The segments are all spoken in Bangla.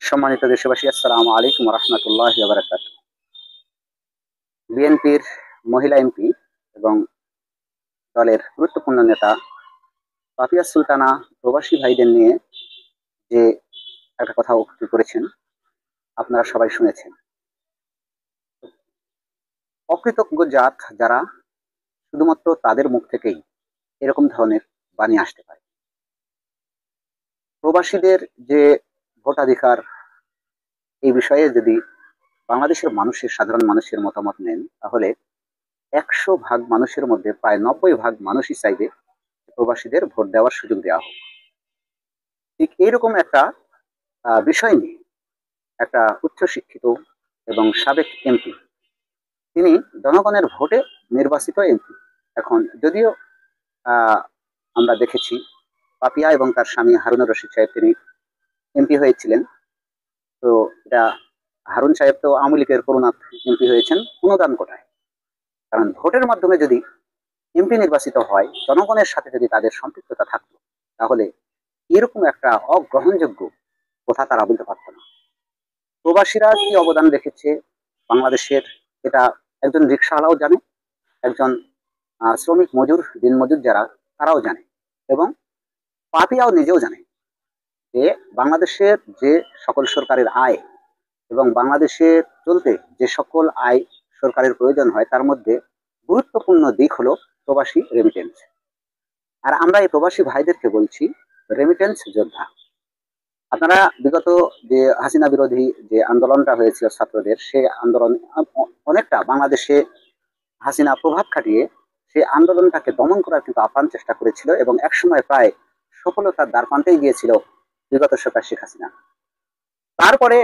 সম্মানিত দেশবাসী, আসসালামু আলাইকুম রহমতুল্লাহ বারাকাত। বিএনপির মহিলা এমপি এবং দলের গুরুত্বপূর্ণ নেতা পাপিয়া সুলতানা প্রবাসী ভাইদের নিয়ে যে একটা কথা উক্তি করেছেন, আপনারা সবাই শুনেছেন। অকৃতজ্ঞ জাত যারা, শুধুমাত্র তাদের মুখ থেকেই এরকম ধরনের বাণী আসতে পারে। প্রবাসীদের যে ভোটাধিকার, এই বিষয়ে যদি বাংলাদেশের মানুষের, সাধারণ মানুষের মতামত নেন, তাহলে 100 ভাগ মানুষের মধ্যে প্রায় 90 ভাগ মানুষই চাইবে প্রবাসীদের ভোট দেওয়ার সুযোগ দেওয়া হোক। ঠিক এইরকম একটা বিষয় নিয়ে একটা উচ্চশিক্ষিত এবং সাবেক এমপি, তিনি জনগণের ভোটে নির্বাচিত এমপি। এখন যদিও আহ, আমরা দেখেছি পাপিয়া এবং তার স্বামী হারুনুর রশিদ সাহেব, তিনি এমপি হয়েছিলেন। তো এটা হারুন সাহেব তো আওয়ামী লীগের করুণাত এমপি হয়েছেন অনুদান কোটায়। কারণ ভোটের মাধ্যমে যদি এমপি নির্বাচিত হয়, জনগণের সাথে যদি তাদের সম্পৃক্ততা থাকতো, তাহলে এরকম একটা অগ্রহণযোগ্য কথা তারা বলতে পারত না। প্রবাসীরা কি অবদান রেখেছে বাংলাদেশের, এটা একজন রিক্সাওয়ালাও জানে, একজন শ্রমিক মজুর, দিন মজুর যারা, তারাও জানে, এবং পাপিয়াও নিজেও জানে যে বাংলাদেশের যে সকল সরকারের আয় এবং বাংলাদেশে চলতে যে সকল আয় সরকারের প্রয়োজন হয়, তার মধ্যে গুরুত্বপূর্ণ দিক হলো প্রবাসী রেমিটেন্স। আর আমরা এই প্রবাসী ভাইদেরকে বলছি রেমিটেন্স যোদ্ধা। আপনারা বিগত যে হাসিনা বিরোধী যে আন্দোলনটা হয়েছিল ছাত্রদের, সেই আন্দোলন অনেকটা বাংলাদেশে হাসিনা প্রভাব খাটিয়ে সেই আন্দোলনটাকে দমন করার কিন্তু আপ্রাণ চেষ্টা করেছিল, এবং একসময় প্রায় সফলতার দ্বারপ্রান্তেই গিয়েছিল বিগত সরকার শেখ হাসিনা। তারপরে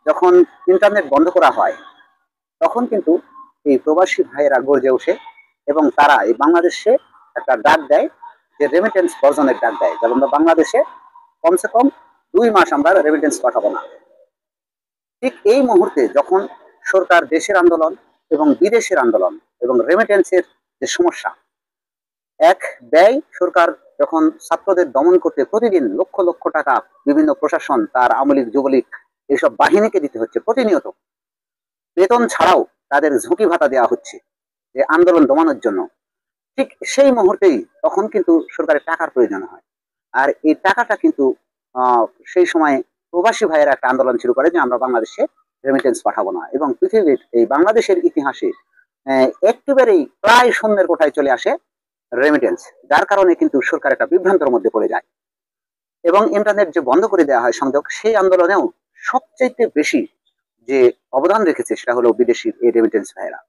যখন ইন্টারনেট বন্ধ করা হয়, তখন কিন্তু এই প্রবাসী ভাইয়েরা গর্জে ওঠে এবং তারা এই বাংলাদেশে একটা ডাক দেয়, যে রেমিটেন্স বর্জনের ডাক দেয়, যেমন বাংলাদেশে কমসে কম 2 মাস আমরা রেমিটেন্স পাঠাবো না। ঠিক এই মুহূর্তে যখন সরকার দেশের আন্দোলন এবং বিদেশের আন্দোলন এবং রেমিটেন্সের যে সমস্যা, এক ব্যয় সরকার যখন ছাত্রদের দমন করতে প্রতিদিন লক্ষ লক্ষ টাকা বিভিন্ন প্রশাসন, তার আওয়ামী লীগ, যুবলীগ, এইসব বাহিনীকে দিতে হচ্ছে প্রতিনিয়ত, বেতন ছাড়াও তাদের ঝুঁকি ভাতা দেওয়া হচ্ছে যে আন্দোলন দমানোর জন্য, ঠিক সেই মুহূর্তেই তখন কিন্তু সরকারের টাকার প্রয়োজন হয়। আর এই টাকাটা কিন্তু সেই সময় প্রবাসী ভাইয়েরা একটা আন্দোলন শুরু করে যে আমরা বাংলাদেশে রেমিটেন্স পাঠাবো না, এবং পৃথিবীর এই বাংলাদেশের ইতিহাসে একেবারেই প্রায় শূন্যের কোঠায় চলে আসে রেমিটেন্স, যার কারণে কিন্তু সরকার একটা বিভ্রান্তের মধ্যে পড়ে যায় এবং ইন্টারনেট যে বন্ধ করে দেওয়া হয় সংযোগ, সেই আন্দোলনেও সবচেয়ে বেশি যে অবদান রেখেছে সেটা হলো বিদেশি এই রেমিটেন্স ভাইয়েরা,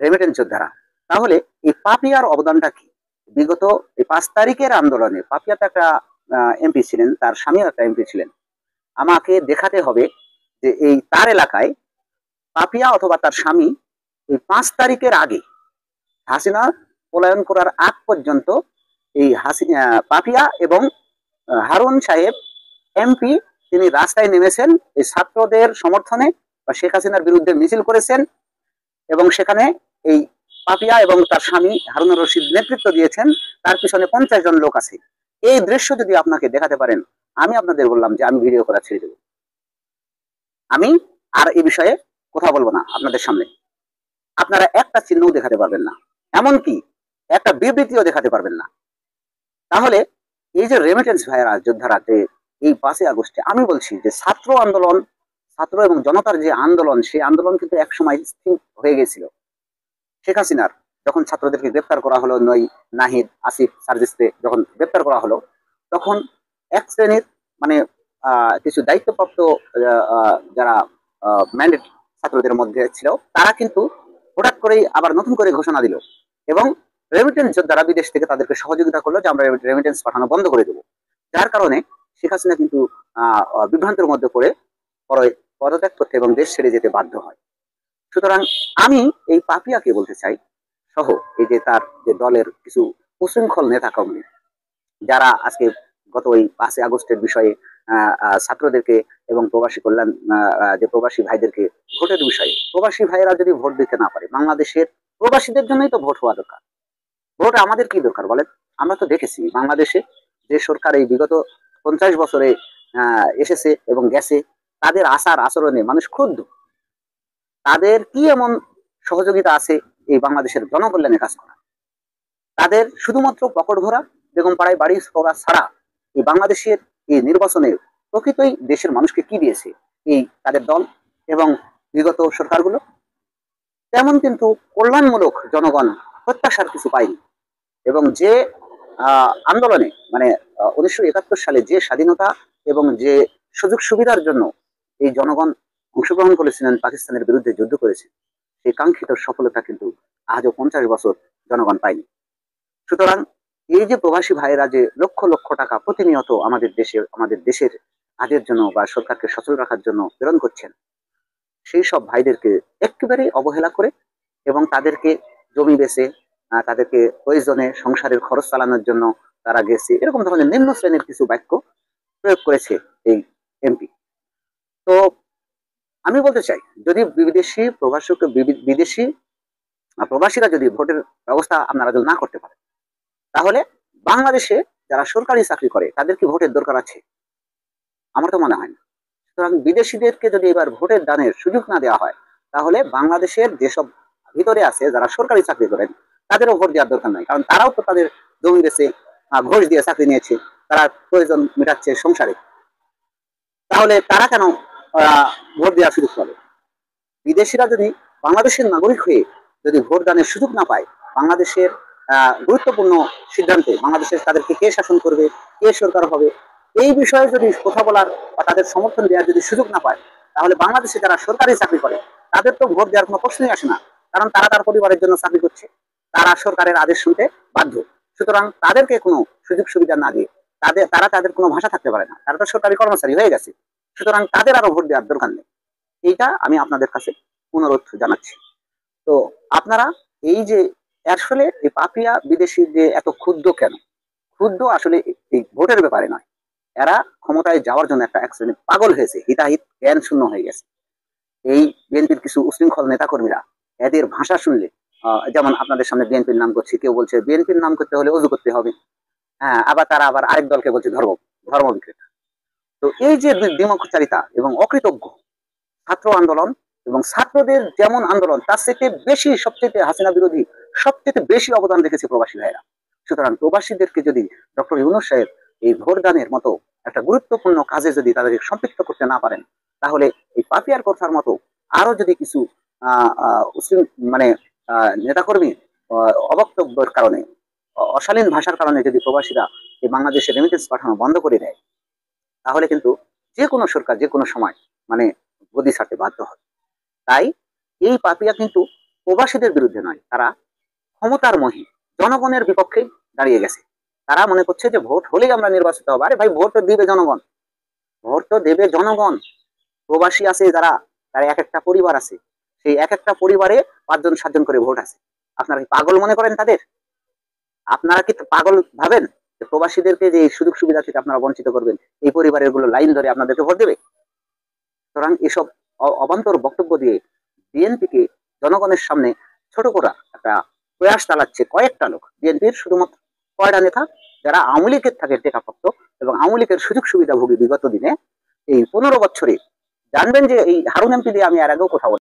রেমিটেন্স যোদ্ধারা। তাহলে এই পাপিয়ার অবদানটা কি? বিগত এই 5 তারিখের আন্দোলনে পাপিয়া তো একটা এমপি ছিলেন, তার স্বামীও একটা এমপি ছিলেন। আমাকে দেখাতে হবে যে এই তার এলাকায় পাপিয়া অথবা তার স্বামী এই 5 তারিখের আগে, হাসিনা পলায়ন করার আগ পর্যন্ত, এই হাসিনা, পাপিয়া এবং হারুন সাহেব এমপি, তিনি রাস্তায় নেমেছেন এই ছাত্রদের সমর্থনে বা শেখ হাসিনার বিরুদ্ধে মিছিল করেছেন, এবং সেখানে এই পাপিয়া এবং তার স্বামী হারুনুর রশিদ নেতৃত্ব দিয়েছেন, তার পিছনে 50 জন লোক আছে। এই দৃশ্য যদি আপনাকে দেখাতে পারেন, আমি আপনাদের বললাম যে আমি ভিডিও করা ছেড়ে দেব, আমি আর এই বিষয়ে কথা বলবো না আপনাদের সামনে। আপনারা একটা চিহ্নও দেখাতে পারবেন না, এমনকি একটা বিবৃতিও দেখাতে পারবেন না। তাহলে এই যে রেমিটেন্স ভাইয়েরা, যোদ্ধারা, যে এই 5ই আগস্টে, আমি বলছি যে ছাত্র আন্দোলন, ছাত্র এবং জনতার যে আন্দোলন, সেই আন্দোলন কিন্তু একসময় স্থির হয়ে গেছিল। শেখ হাসিনার যখন ছাত্রদেরকে গ্রেপ্তার করা হলো, নাহিদ, আসিফ, সার্জিসকে যখন গ্রেপ্তার করা হলো, তখন এক শ্রেণীর মানে কিছু দায়িত্বপ্রাপ্ত যারা ম্যান্ডেট ছাত্রদের মধ্যে ছিল, তারা কিন্তু হঠাৎ করেই আবার নতুন করে ঘোষণা দিল এবং রেমিটেন্স যোদ্ধারা বিদেশ থেকে তাদেরকে সহযোগিতা করলো যে আমরা রেমিটেন্স পাঠানো বন্ধ করে দেবো। যার কারণে শেখ হাসিনা কিন্তু বিভ্রান্তের মধ্যে পড়ে পরে পদত্যাগ করতে এবং দেশ ছেড়ে যেতে বাধ্য হয়। সুতরাং আমি এই পাপিয়াকে বলতে চাই, সহ এই যে তার যে দলের কিছু উশৃঙ্খল নেতা কর্মী, যারা আজকে গত ওই 5ই আগস্টের বিষয়ে ছাত্রদেরকে এবং প্রবাসী কল্যাণ, যে প্রবাসী ভাইদেরকে ভোটের বিষয়ে, প্রবাসী ভাইয়েরা যদি ভোট দিতে না পারে, বাংলাদেশের প্রবাসীদের জন্যই তো ভোট হওয়া দরকার। ভোট আমাদের কি দরকার বলেন? আমরা তো দেখেছি বাংলাদেশে যে সরকার এই বিগত 50 বছরে এসেছে এবং গেছে, তাদের আচার আচরণে মানুষ ক্ষুব্ধ। তাদের কি এমন সহযোগিতা আছে এই বাংলাদেশের জনকল্যাণে কাজ করা? তাদের শুধুমাত্র পকেট ভরা বেগম পাড়ায় বাড়ি করা ছাড়া এই বাংলাদেশের এই নির্বাচনে প্রকৃতই দেশের মানুষকে কি দিয়েছে এই তাদের দল এবং বিগত সরকারগুলো? তেমন কিন্তু কল্যাণমূলক জনগণ প্রত্যাশার কিছু পায়নি। এবং যে আন্দোলনে মানে 1971 সালে যে স্বাধীনতা এবং যে সুযোগ সুবিধার জন্য এই জনগণ অংশগ্রহণ করেছিলেন, পাকিস্তানের বিরুদ্ধে যুদ্ধ করেছে, সেই কাঙ্ক্ষিত সফলতা কিন্তু আজও 50 বছর জনগণ পায়নি। সুতরাং এই যে প্রবাসী ভাইয়েরা যে লক্ষ লক্ষ টাকা প্রতিনিয়ত আমাদের দেশের কাজের জন্য বা সরকারকে সচল রাখার জন্য প্রেরণ করছেন, সেই সব ভাইদেরকে একেবারেই অবহেলা করে এবং তাদেরকে জমি বেচে তাদেরকে প্রয়োজনে সংসারের খরচ চালানোর জন্য তারা গেছে, এরকম ধরনের নিম্ন শ্রেণীর কিছু বাক্য প্রয়োগ করেছে এই এমপি। তো আমি বলতে চাই, যদি বিদেশি প্রবাসীরা যদি ভোটের ব্যবস্থা আপনারা যদি না করতে পারে, তাহলে বাংলাদেশে যারা সরকারি চাকরি করে তাদের কি ভোটের দরকার আছে? আমার তো মনে হয় না। সুতরাং বিদেশিদেরকে যদি এবার ভোটের দানের সুযোগ না দেওয়া হয়, তাহলে বাংলাদেশের যেসব ভিতরে আছে যারা সরকারি চাকরি করেন তাদেরও ভোট দেওয়ার দরকার নাই, কারণ তারাও তো তাদের জমি বেছে ঘুষ দিয়ে চাকরি নিয়েছে, তারা প্রয়োজন মেটাচ্ছে সংসারে। তাহলে তারা কেন ভোট দেওয়ার সুযোগ পাবে? বিদেশিরা যদি বাংলাদেশের নাগরিক হয়ে যদি ভোট দানের সুযোগ না পায়, বাংলাদেশের গুরুত্বপূর্ণ সিদ্ধান্তে বাংলাদেশের তাদেরকে কে শাসন করবে, কে সরকার হবে, এই বিষয়ে যদি কথা বলার বা তাদের সমর্থন দেওয়ার যদি সুযোগ না পায়, তাহলে বাংলাদেশে যারা সরকারি চাকরি করে তাদের তো ভোট দেওয়ার কোনো প্রশ্নই আসে না, কারণ তারা তার পরিবারের জন্য চাকরি করছে, তারা সরকারের আদেশ শুনতে বাধ্য। সুতরাং তাদেরকে কোনো সুযোগ সুবিধা না দিয়ে তাদের কোনো ভাষা থাকতে পারে না, তারা তো সরকারি কর্মচারী হয়ে গেছে। সুতরাং তাদের আরো ভোট দেওয়ার দরকার নেই। এইটা আমি আপনাদের কাছে অনুরোধ জানাচ্ছি। তো আপনারা এই যে আসলে এই পাপিয়া বিদেশি যে এত ক্ষুদ্র কেন? ক্ষুদ্র আসলে এই ভোটের ব্যাপারে নয়, এরা ক্ষমতায় যাওয়ার জন্য একটা এক শ্রেণী পাগল হয়েছে, হিতাহিত জ্ঞান শূন্য হয়ে গেছে। এই বিএনপির কিছু উশৃঙ্খল নেতাকর্মীরা এদের ভাষা শুনলে, যেমন আপনাদের সামনে বিএনপির নাম করছে, কেউ বলছে বিএনপির নাম করতে হলে অজু করতে হবে, হ্যাঁ, আবার তারা আবার আরেক দলকে বলছে ধর্ম বিক্রেতা। তো এই যে দ্বিমুখচারিতা এবং অকৃতজ্ঞ ছাত্র আন্দোলন এবং ছাত্রদের যেমন আন্দোলন, তার থেকে বেশি সবচেয়ে হাসিনা বিরোধী সবচেয়ে বেশি অবদান রেখেছে প্রবাসী ভাইয়েরা। সুতরাং প্রবাসীদেরকে যদি ডক্টর ইউনূস সাহেব এই ভোটদানের মতো একটা গুরুত্বপূর্ণ কাজে যদি তাদেরকে সম্পৃক্ত করতে না পারেন, তাহলে এই পাপিয়ার কথার মতো আরো যদি কিছু মানে নেতাকর্মী অবক্তব্যের কারণে, অশালীন ভাষার কারণে যদি প্রবাসীরা এই বাংলাদেশে রেমিটেন্স পাঠানো বন্ধ করে দেয়, তাহলে কিন্তু যে কোনো সরকার যে কোনো সময় মানে গদি ছাড়তে বাধ্য হয়। তাই এই পাপিয়া কিন্তু প্রবাসীদের বিরুদ্ধে নয়, তারা ক্ষমতার মহি জনগণের বিপক্ষে দাঁড়িয়ে গেছে। তারা মনে করছে যে ভোট হলেই আমরা নির্বাচিত হবো। আরে ভাই, ভোট তো দিবে জনগণ, ভোট তো দেবে জনগণ। প্রবাসী আছে যারা, তার এক একটা পরিবার আছে, সেই এক একটা পরিবারে 5 জন 7 জন করে ভোট আছে। আপনারা কি পাগল মনে করেন তাদের? আপনারা কি পাগল ভাবেন যে প্রবাসীদেরকে যে সুযোগ সুবিধা থেকে আপনারা বঞ্চিত করবেন, এই পরিবারের গুলো লাইন ধরে আপনাদেরকে ভোট দেবে? সুতরাং এসব অবান্তর বক্তব্য দিয়ে বিএনপিকে জনগণের সামনে ছোট করা একটা প্রয়াস চালাচ্ছে কয়েকটা লোক। বিএনপির শুধুমাত্র কয়টা নেতা যারা আওয়ামী লীগের থাকে টেকাপ্রাপ্ত এবং আওয়ামী লীগের সুযোগ সুবিধাভোগী বিগত দিনে এই 15 বছরে। জানবেন যে এই হারুন এমপি দিয়ে আমি আর আগেও কথা বলি।